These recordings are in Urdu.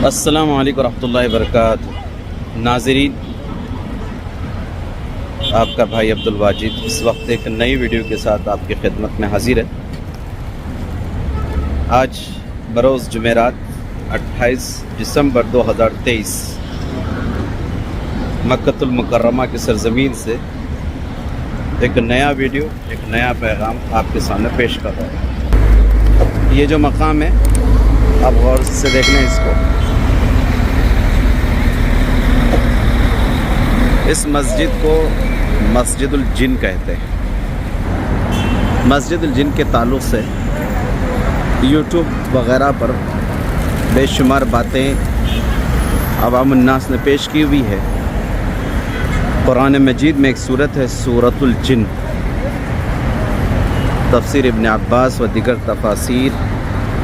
السلام علیکم ورحمۃ اللہ وبرکاتہ۔ ناظرین، آپ کا بھائی عبدالواجد اس وقت ایک نئی ویڈیو کے ساتھ آپ کی خدمت میں حاضر ہے۔ آج بروز جمعرات 28 دسمبر 2023 مکۃ المکرمہ کی سرزمین سے ایک نیا ویڈیو، ایک نیا پیغام آپ کے سامنے پیش کر رہا ہے۔ یہ جو مقام ہے، آپ غور سے دیکھ لیں اس کو۔ اس مسجد کو مسجد الجن کہتے ہیں۔ مسجد الجن کے تعلق سے یوٹیوب وغیرہ پر بے شمار باتیں عوام الناس نے پیش کی ہوئی ہے۔ قرآن مجید میں ایک صورت ہے سورۃ الجن، تفسیر ابن عباس و دیگر تفاسیر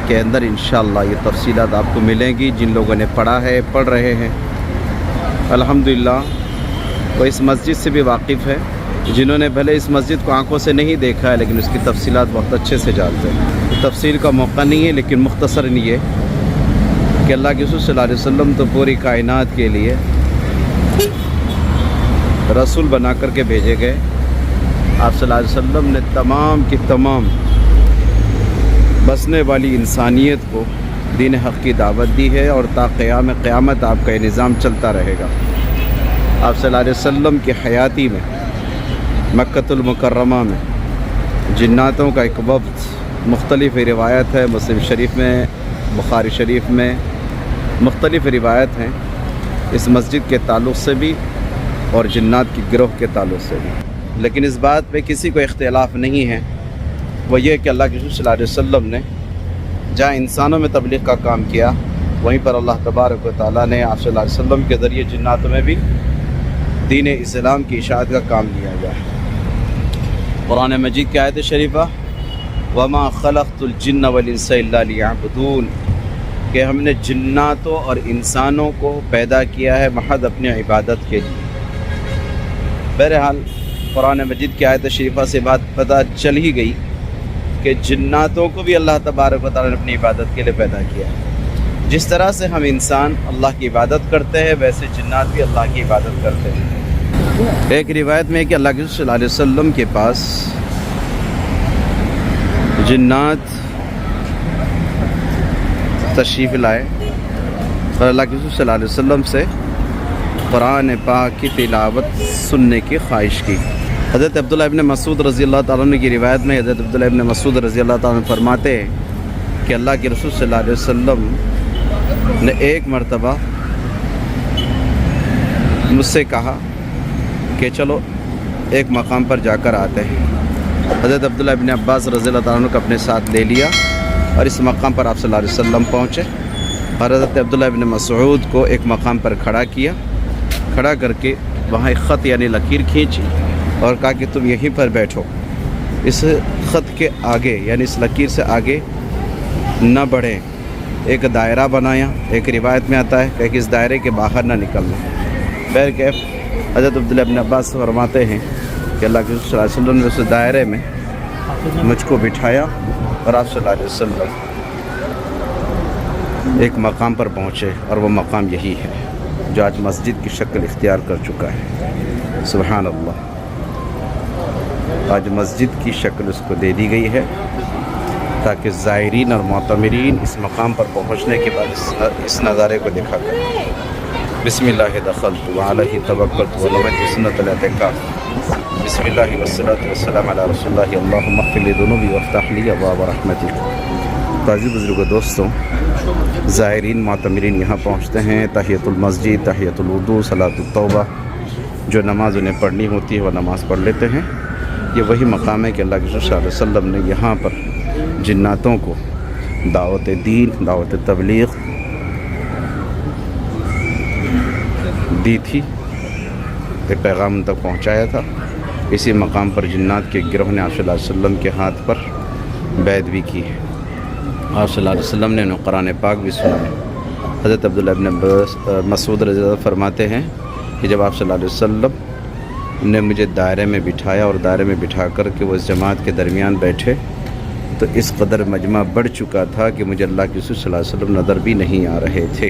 کے اندر انشاءاللہ یہ تفصیلات آپ کو ملیں گی۔ جن لوگوں نے پڑھا ہے، پڑھ رہے ہیں، الحمدللہ وہ اس مسجد سے بھی واقف ہے۔ جنہوں نے بھلے اس مسجد کو آنکھوں سے نہیں دیکھا ہے لیکن اس کی تفصیلات بہت اچھے سے جانتے ہیں۔ تفصیل کا موقع نہیں ہے لیکن مختصر یہ کہ اللہ کے رسول صلی اللہ علیہ وسلم تو پوری کائنات کے لیے رسول بنا کر کے بھیجے گئے۔ آپ صلی اللہ علیہ وسلم نے تمام کی تمام بسنے والی انسانیت کو دین حق کی دعوت دی ہے، اور تا قیام قیامت آپ کا یہ نظام چلتا رہے گا۔ آپ صلی اللہ علیہ وسلم کی حیاتی میں مکۃ المکرمہ میں جناتوں کا ایک وفد، مختلف روایت ہے، مسلم شریف میں، بخاری شریف میں مختلف روایت ہیں اس مسجد کے تعلق سے بھی اور جنات کی گروہ کے تعلق سے بھی، لیکن اس بات پہ کسی کو اختلاف نہیں ہے، وہ یہ کہ اللہ کے رسول صلی اللہ علیہ وسلم نے جہاں انسانوں میں تبلیغ کا کام کیا، وہیں پر اللہ تبارک و تعالیٰ نے آپ صلی اللہ علیہ وسلم کے ذریعے جناتوں میں بھی دین اسلام کی اشاعت کا کام لیا گیا ہے۔ قرآن مجید کی آیت شریفہ وَمَا خَلَقْتُ الْجِنَّ وَالْإِنسَ إِلَّا لِيَعْبُدُونَ، کہ ہم نے جناتوں اور انسانوں کو پیدا کیا ہے محض اپنی عبادت کے لیے۔ بہرحال قرآن مجید کی آیت شریفہ سے بات پتہ چل ہی گئی کہ جناتوں کو بھی اللہ تبارک و تعالیٰ نے اپنی عبادت کے لیے پیدا کیا ہے۔ جس طرح سے ہم انسان اللہ کی عبادت کرتے ہیں، ویسے جنات بھی اللہ کی عبادت کرتے ہیں۔ ایک روایت میں ہے کہ اللہ کے رسول صلی اللہ علیہ وسلم کے پاس جنات تشریف لائے اور اللہ کے رسول صلی اللہ علیہ وسلم سے قرآن پاک کی تلاوت سننے کی خواہش کی۔ حضرت عبداللہ ابن مسعود رضی اللہ تعالیٰ عنہ کی روایت میں حضرت عبداللہ ابن مسعود رضی اللہ تعالیٰ عنہ فرماتے ہیں کہ اللہ کے رسول صلی اللہ علیہ وسلم نے ایک مرتبہ مجھ سے کہا کہ چلو ایک مقام پر جا کر آتے ہیں۔ حضرت عبداللہ ابن عباس رضی اللہ تعالیٰ عنہ کو اپنے ساتھ لے لیا اور اس مقام پر آپ صلی اللہ علیہ وسلم پہنچے، اور حضرت عبداللہ ابن مسعود کو ایک مقام پر کھڑا کیا، کھڑا کر کے وہاں ایک خط یعنی لکیر کھینچی اور کہا کہ تم یہیں پر بیٹھو، اس خط کے آگے یعنی اس لکیر سے آگے نہ بڑھیں۔ ایک دائرہ بنایا، ایک روایت میں آتا ہے کہ اس دائرے کے باہر نہ نکلنا۔ بہرکیف حضرت عبداللہ ابن عباس فرماتے ہیں کہ اللہ کے رسول صلی اللہ علیہ وسلم نے اس دائرے میں مجھ کو بٹھایا اور آپ صلی اللہ علیہ وسلم ایک مقام پر پہنچے، اور وہ مقام یہی ہے جو آج مسجد کی شکل اختیار کر چکا ہے۔ سبحان اللہ، آج مسجد کی شکل اس کو دے دی گئی ہے تاکہ زائرین اور معتمرین اس مقام پر پہنچنے کے بعد اس نظارے کو دکھا کریں۔ بسم اللہ دخلت وعلیہ توکلت ونویت سنت الاعتکاف، بسم اللہ والصلاۃ والسلام علی رسول اللہ، اللہم اغفر لی ذنوبی وافتح لی ابواب رحمتک۔ عزیز بزرگوں، دوستوں، زائرین معتمرین یہاں پہنچتے ہیں، تحیۃ المسجد، تحیۃ الوضو، صلاۃ التوبہ، جو نماز انہیں پڑھنی ہوتی ہے وہ نماز پڑھ لیتے ہیں۔ یہ وہی مقام ہے کہ اللہ کے رسول صلی اللہ علیہ وسلم نے یہاں پر جناتوں کو دعوت دین، دعوت تبلیغ دی تھی، ایک پیغام ان تک پہنچایا تھا۔ اسی مقام پر جنات کے گروہ نے آپ صلی اللہ علیہ وسلم کے ہاتھ پر بیعت بھی کی ہے۔ آپ صلی اللہ علیہ وسلم نے انہیں قرآن پاک بھی سنا ہے۔ حضرت عبداللہ ابن مسعود رضی اللہ فرماتے ہیں کہ جب آپ صلی اللہ علیہ وسلم نے مجھے دائرے میں بٹھایا اور دائرے میں بٹھا کر کے وہ اس جماعت کے درمیان بیٹھے تو اس قدر مجمع بڑھ چکا تھا کہ مجھے اللہ کے رسول صلی اللہ علیہ وسلم نظر بھی نہیں آ رہے تھے۔